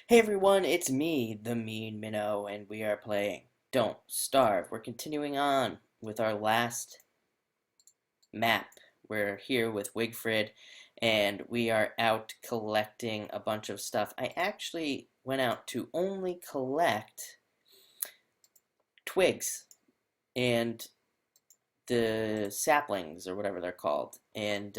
Hey everyone, it's me, the Mean Minnow, and we are playing Don't Starve. We're continuing on with our last map. We're here with Wigfrid, and we are out collecting a bunch of stuff. I actually went out to only collect twigs and the saplings, or whatever they're called, and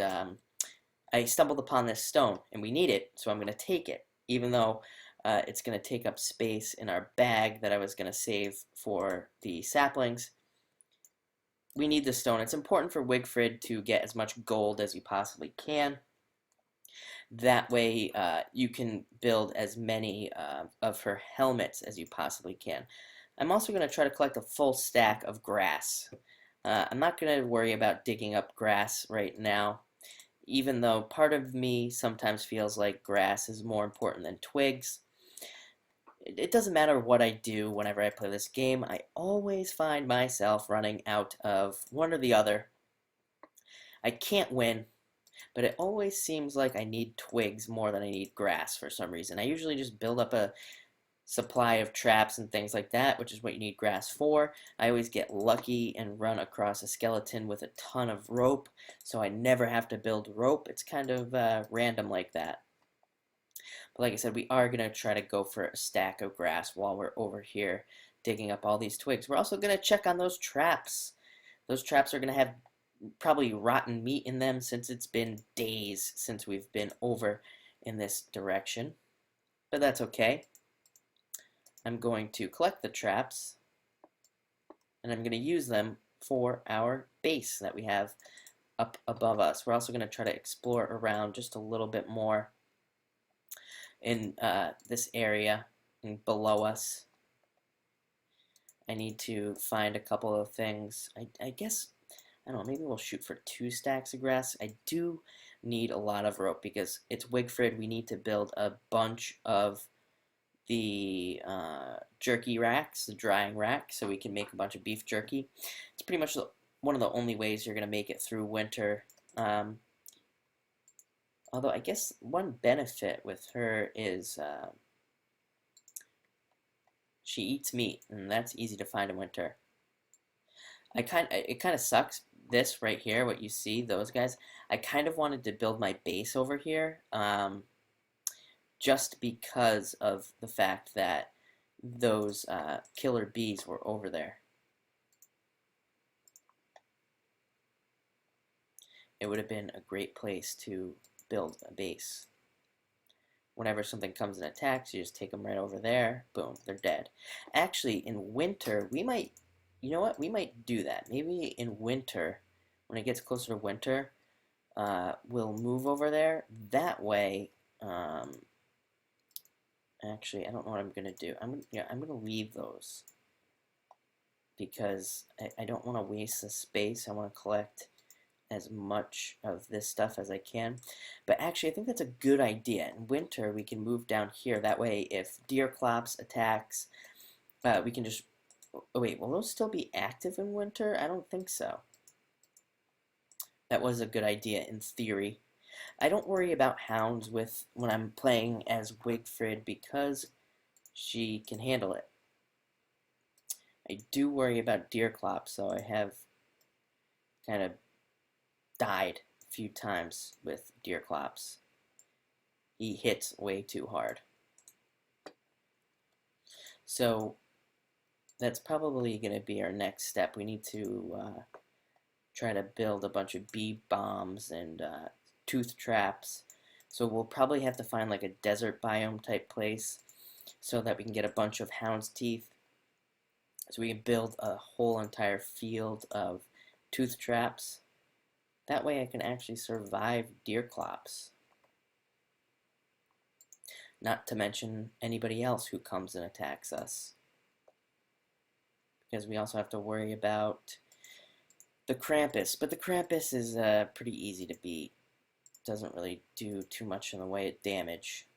I stumbled upon this stone, and we need it, so I'm going to take it, even though it's going to take up space in our bag that I was going to save for the saplings. We need the stone. It's important for Wigfrid to get as much gold as you possibly can. That way, you can build as many of her helmets as you possibly can. I'm also going to try to collect a full stack of grass. I'm not going to worry about digging up grass right now, even though part of me sometimes feels like grass is more important than twigs. It doesn't matter what I do whenever I play this game, I always find myself running out of one or the other. I can't win, but it always seems like I need twigs more than I need grass for some reason. I usually just build up a supply of traps and things like that, which is what you need grass for. I always get lucky and run across a skeleton with a ton of rope, so I never have to build rope. It's kind of random like that. But like I said, we are going to try to go for a stack of grass while we're over here digging up all these twigs. We're also going to check on those traps. Those traps are going to have probably rotten meat in them since it's been days since we've been over in this direction. But that's okay. I'm going to collect the traps, and I'm going to use them for our base that we have up above us. We're also going to try to explore around just a little bit more in this area and below us. I need to find a couple of things. I guess, I don't know, maybe we'll shoot for 2 stacks of grass. I do need a lot of rope because it's Wigfrid. We need to build a bunch of the jerky racks, the drying rack, so we can make a bunch of beef jerky. It's pretty much one of the only ways you're going to make it through winter. Although I guess one benefit with her is she eats meat, and that's easy to find in winter. It kind of sucks, this right here, what you see, those guys. I kind of wanted to build my base over here, just because of the fact that those killer bees were over there. It would have been a great place to build a base. Whenever something comes and attacks, you just take them right over there. Boom, they're dead. Actually, in winter, we might, you know what? We might do that. Maybe in winter, when it gets closer to winter, we'll move over there. That way, actually, I don't know what I'm gonna do. I'm gonna leave those because I don't want to waste the space. I want to collect as much of this stuff as I can. But actually, I think that's a good idea. In winter, we can move down here. That way, if Deerclops attacks, we can just... Oh, wait, will those still be active in winter? I don't think so. That was a good idea in theory. I don't worry about hounds when I'm playing as Wigfrid because she can handle it. I do worry about Deerclops, so I have kind of died a few times with Deerclops. He hits way too hard. So that's probably going to be our next step. We need to try to build a bunch of bee bombs and tooth traps. So we'll probably have to find like a desert biome type place so that we can get a bunch of hound's teeth. So we can build a whole entire field of tooth traps. That way I can actually survive Deerclops. Not to mention anybody else who comes and attacks us. Because we also have to worry about the Krampus. But the Krampus is pretty easy to beat. Doesn't really do too much in the way of damage.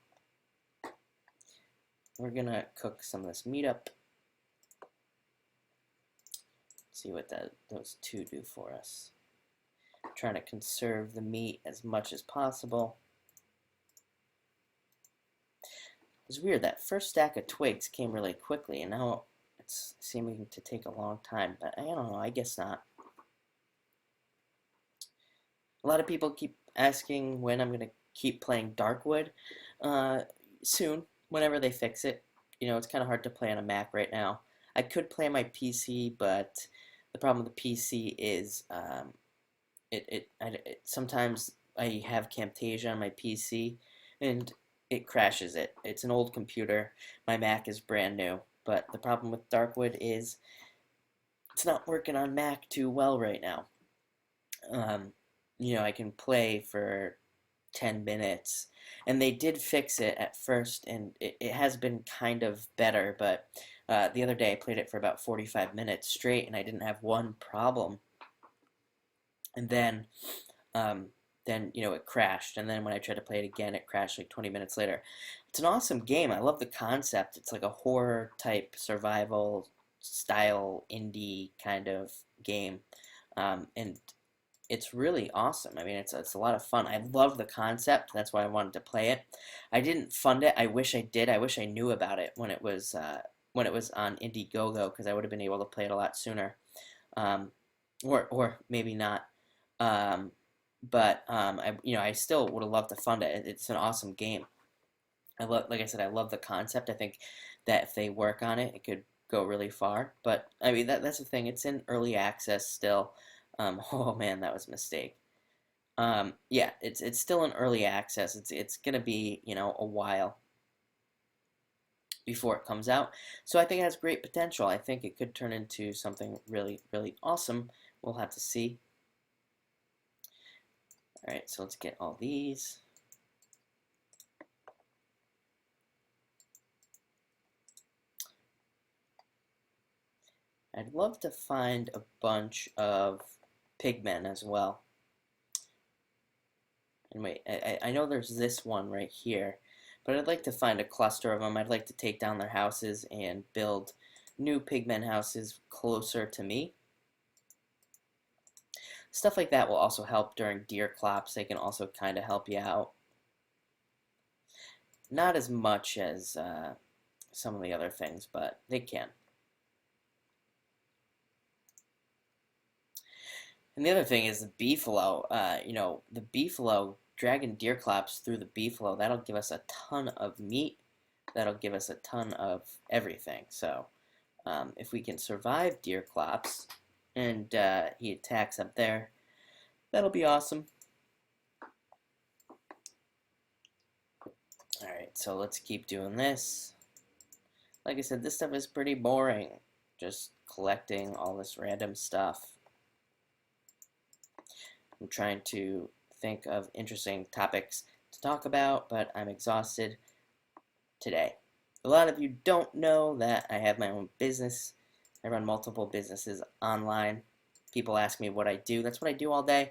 We're gonna cook some of this meat up. See what those two do for us. Trying to conserve the meat as much as possible. It's weird, that first stack of twigs came really quickly, and now it's seeming to take a long time, but I don't know, I guess not. A lot of people keep asking when I'm going to keep playing Darkwood. Soon, whenever they fix it. You know, it's kind of hard to play on a Mac right now. I could play on my PC, but the problem with the PC is sometimes I have Camtasia on my PC, and it crashes it. It's an old computer. My Mac is brand new, but the problem with Darkwood is it's not working on Mac too well right now. Um, you know, I can play for 10 minutes, and they did fix it at first, and it has been kind of better, but the other day I played it for about 45 minutes straight, and I didn't have one problem. And then you know, it crashed, and then when I tried to play it again, it crashed like 20 minutes later. It's an awesome game. I love the concept. It's like a horror type survival style indie kind of game, and it's really awesome. I mean, it's a lot of fun. I love the concept. That's why I wanted to play it. I didn't fund it. I wish I did. I wish I knew about it when it was on Indiegogo, because I would have been able to play it a lot sooner, or maybe not. I still would have loved to fund it. It's an awesome game. Like I said, I love the concept. I think that if they work on it, it could go really far. But I mean, that's the thing. It's in early access still. Oh man, that was a mistake. Yeah, it's still in early access. It's gonna be, you know, a while before it comes out. So I think it has great potential. I think it could turn into something really, really awesome. We'll have to see. All right, so let's get all these. I'd love to find a bunch of pigmen as well. And wait, I know there's this one right here, but I'd like to find a cluster of them. I'd like to take down their houses and build new pigmen houses closer to me. Stuff like that will also help during deer clops. They can also kind of help you out. Not as much as some of the other things, but they can. And the other thing is the beefalo. You know, the beefalo, dragging deer clops through the beefalo, that'll give us a ton of meat. That'll give us a ton of everything. So if we can survive deer clops, and he attacks up there, that'll be awesome. Alright, so let's keep doing this. Like I said, this stuff is pretty boring. Just collecting all this random stuff. I'm trying to think of interesting topics to talk about, but I'm exhausted today. A lot of you don't know that I have my own business. I run multiple businesses online. People ask me what I do. That's what I do all day.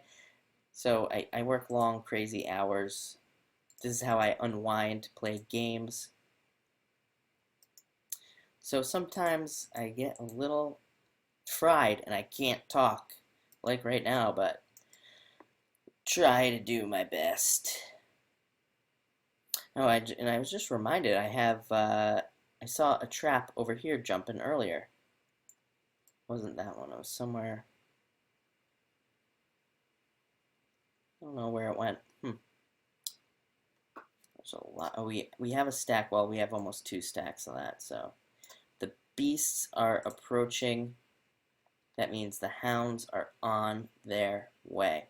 So I work long, crazy hours. This is how I unwind, play games. So sometimes I get a little fried and I can't talk, like right now, but try to do my best. Oh, and I was just reminded, I saw a trap over here jumping earlier. Wasn't that one? It was somewhere. I don't know where it went. There's a lot. Oh, we have a stack. Well, we have almost 2 stacks of that. So the beasts are approaching. That means the hounds are on their way.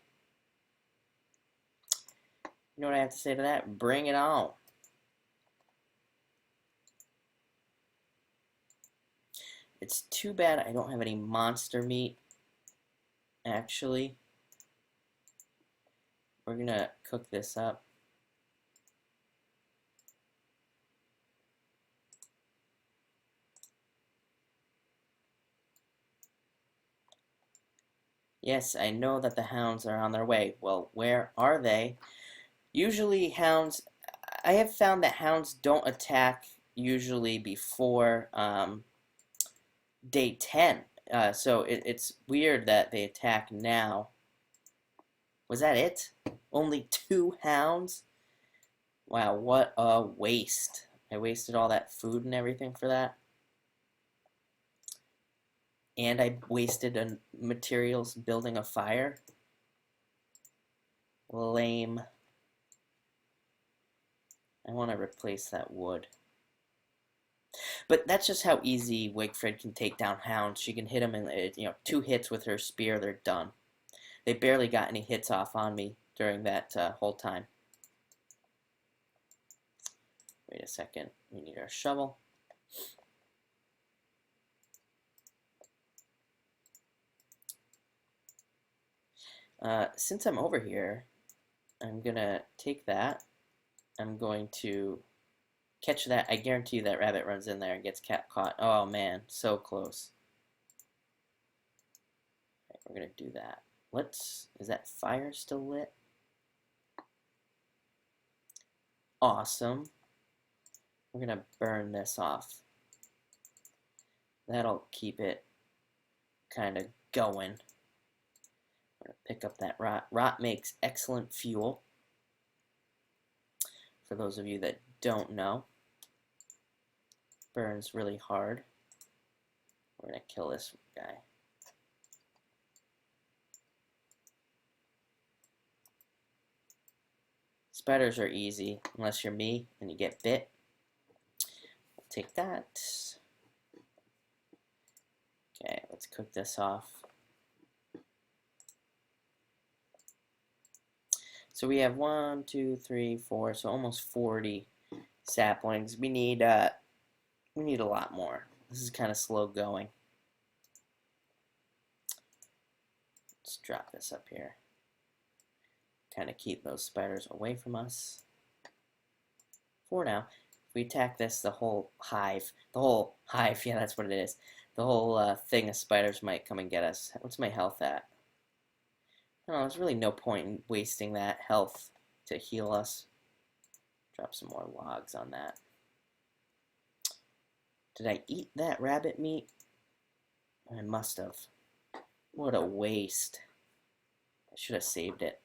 You know what I have to say to that? Bring it on. It's too bad I don't have any monster meat, actually. We're gonna cook this up. Yes, I know that the hounds are on their way. Well, where are they? Usually hounds, I have found that hounds don't attack usually before day 10. So it's weird that they attack now. Was that it? Only 2 hounds? Wow, what a waste. I wasted all that food and everything for that. And I wasted materials building a fire. Lame. I want to replace that wood. But that's just how easy Wigfrid can take down hounds. She can hit them in, 2 hits with her spear, they're done. They barely got any hits off on me during that whole time. Wait a second. We need our shovel. Since I'm over here, I'm going to take that. I'm going to catch that. I guarantee you that rabbit runs in there and gets caught. Oh, man. So close. Right, we're going to do that. Is that fire still lit? Awesome. We're going to burn this off. That'll keep it kind of going. I'm going to pick up that rot. Rot makes excellent fuel. For those of you that don't know, burns really hard. We're going to kill this guy. Spiders are easy, unless you're me and you get bit. We'll take that. Okay, let's cook this off. So we have 1, 2, 3, 4, so almost 40 saplings. We need a lot more. This is kind of slow going. Let's drop this up here. Kind of keep those spiders away from us. For now, if we attack this, the whole hive, yeah, that's what it is. The whole thing of spiders might come and get us. What's my health at? I don't know, there's really no point in wasting that health to heal us. Drop some more logs on that. Did I eat that rabbit meat? I must have. What a waste. I should have saved it.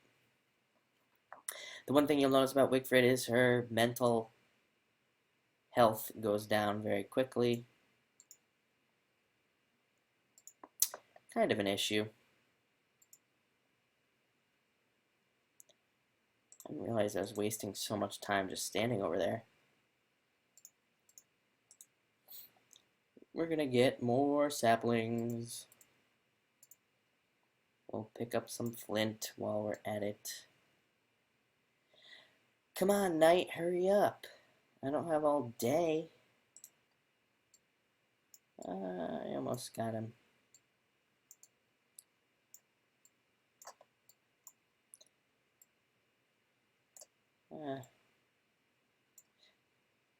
The one thing you'll notice about Wigfrid is her mental health goes down very quickly. Kind of an issue. I didn't realize I was wasting so much time just standing over there. We're gonna get more saplings. We'll pick up some flint while we're at it. Come on, Knight, hurry up. I don't have all day. I almost got him.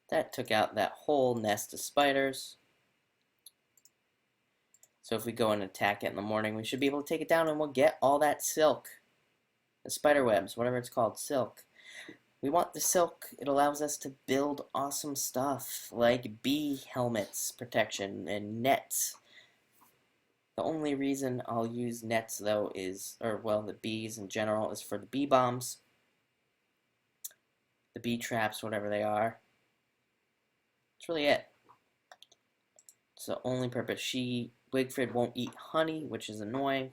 That took out that whole nest of spiders. So if we go and attack it in the morning, we should be able to take it down and we'll get all that silk. The spider webs, whatever it's called, silk. We want the silk. It allows us to build awesome stuff like bee helmets protection and nets. The only reason I'll use nets though is, the bees in general, is for the bee bombs, the bee traps, whatever they are. That's really it. It's the only purpose. Wigfrid won't eat honey, which is annoying.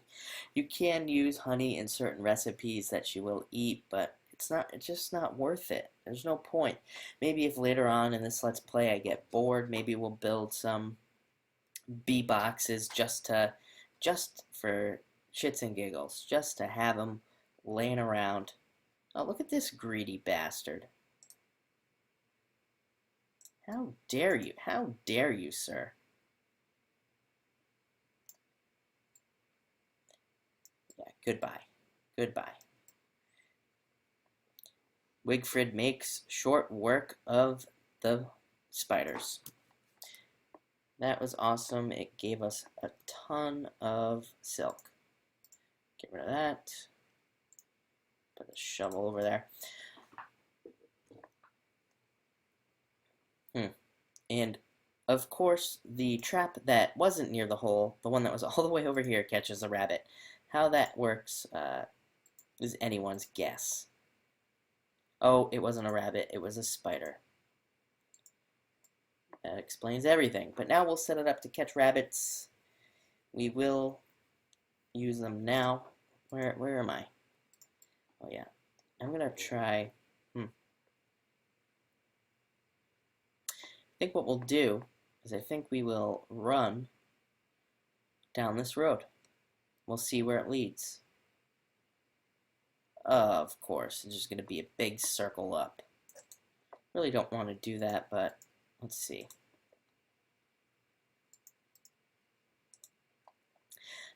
You can use honey in certain recipes that she will eat, but it's just not worth it. There's no point. Maybe if later on in this Let's Play I get bored, maybe we'll build some bee boxes just for shits and giggles, just to have them laying around. Oh, look at this greedy bastard. How dare you? How dare you, sir? Yeah, goodbye. Goodbye. Wigfrid makes short work of the spiders. That was awesome. It gave us a ton of silk. Get rid of that. Put the shovel over there. And, of course, the trap that wasn't near the hole, the one that was all the way over here, catches a rabbit. How that works is anyone's guess. Oh, it wasn't a rabbit, it was a spider. That explains everything. But now we'll set it up to catch rabbits. We will use them now. Where am I? Oh yeah. I'm gonna try. I think what we'll do is I think we will run down this road. We'll see where it leads. Of course, it's just gonna be a big circle up. Really don't want to do that, but let's see.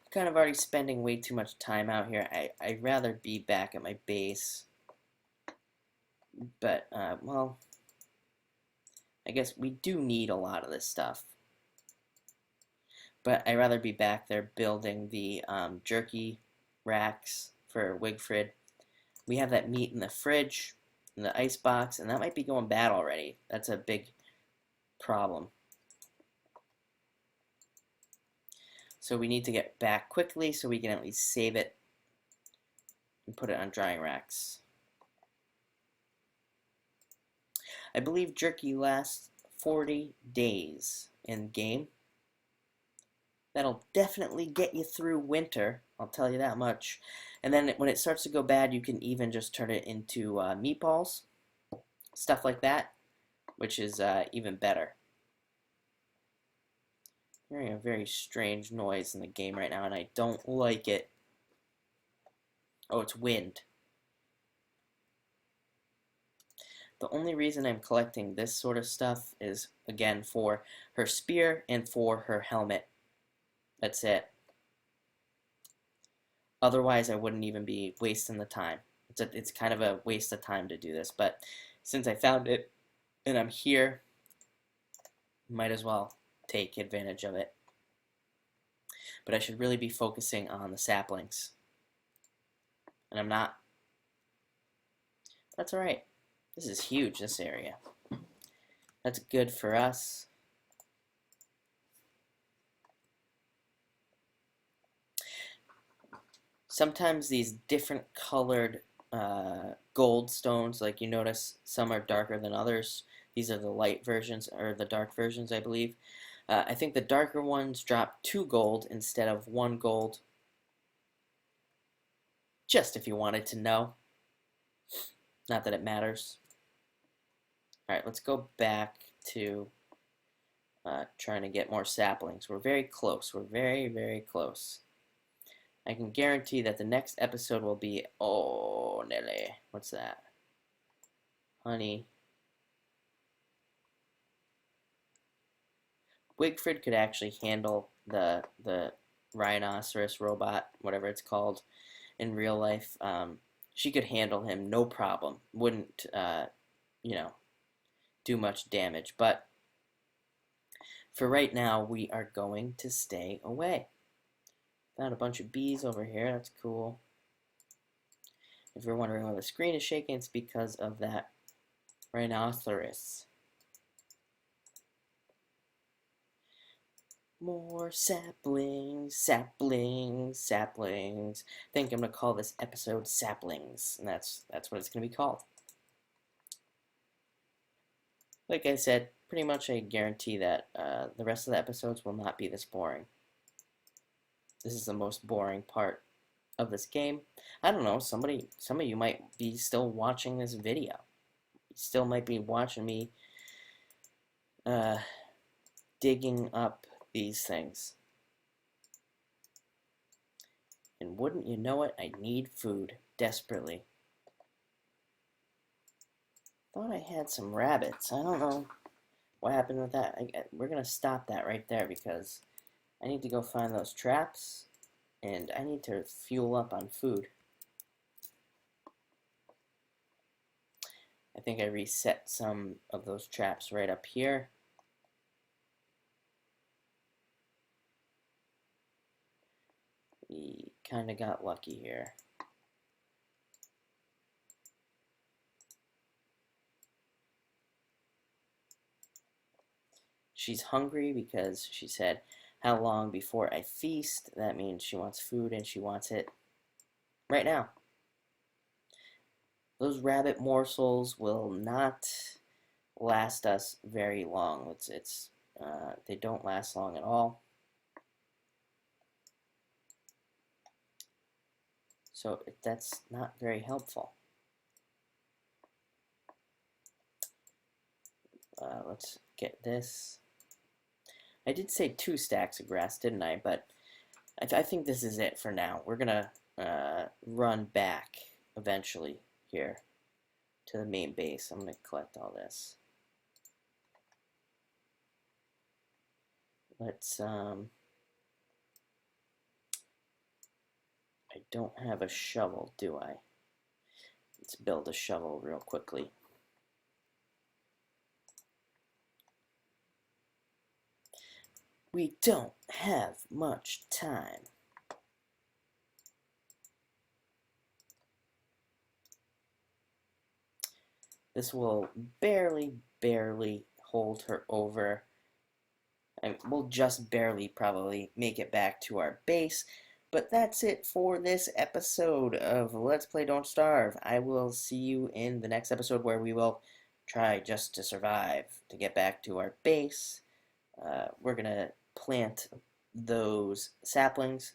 I'm kind of already spending way too much time out here. I'd rather be back at my base. But, well, I guess we do need a lot of this stuff. But I'd rather be back there building the jerky racks for Wigfrid. We have that meat in the fridge, in the ice box, and that might be going bad already. That's a big problem. So we need to get back quickly so we can at least save it and put it on drying racks. I believe jerky lasts 40 days in game. That'll definitely get you through winter, I'll tell you that much. And then when it starts to go bad, you can even just turn it into meatballs, stuff like that, which is even better. I'm hearing a very strange noise in the game right now, and I don't like it. Oh, it's wind. The only reason I'm collecting this sort of stuff is, again, for her spear and for her helmet. That's it. Otherwise, I wouldn't even be wasting the time. It's kind of a waste of time to do this, but since I found it and I'm here, might as well take advantage of it. But I should really be focusing on the saplings. And I'm not. That's alright. This is huge, this area. That's good for us. Sometimes these different colored gold stones, like you notice some are darker than others. These are the light versions, or the dark versions, I believe. I think the darker ones drop 2 gold instead of 1 gold. Just if you wanted to know. Not that it matters. Alright, let's go back to trying to get more saplings. We're very close. We're very, very close. I can guarantee that the next episode will be... Oh, Nelly. What's that? Honey. Wigfrid could actually handle the rhinoceros robot, whatever it's called, in real life. She could handle him, no problem. Wouldn't, you know, do much damage. But for right now, we are going to stay away. Found a bunch of bees over here. That's cool. If you're wondering why the screen is shaking, it's because of that rhinoceros. More saplings, saplings, saplings. I think I'm going to call this episode Saplings, and that's what it's going to be called. Like I said, pretty much I guarantee that the rest of the episodes will not be this boring. This is the most boring part of this game. I don't know, some of you might be still watching this video. You still might be watching me digging up these things. And wouldn't you know it, I need food desperately. Thought I had some rabbits. I don't know what happened with that. We're going to stop that right there because I need to go find those traps and I need to fuel up on food. I think I reset some of those traps right up here. We kind of got lucky here. She's hungry because she said, how long before I feast? That means she wants food and she wants it right now. Those rabbit morsels will not last us very long. They don't last long at all. So that's not very helpful. Let's get this. I did say 2 stacks of grass, didn't I? But I think this is it for now. We're gonna run back eventually here to the main base. I'm gonna collect all this. Let's I don't have a shovel, do I? Let's build a shovel real quickly. We don't have much time. This will barely hold her over. And we'll just barely probably make it back to our base. But that's it for this episode of Let's Play Don't Starve. I will see you in the next episode where we will try just to survive to get back to our base. We're going to plant those saplings.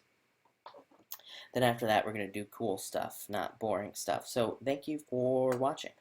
Then after that, we're going to do cool stuff, not boring stuff. So thank you for watching.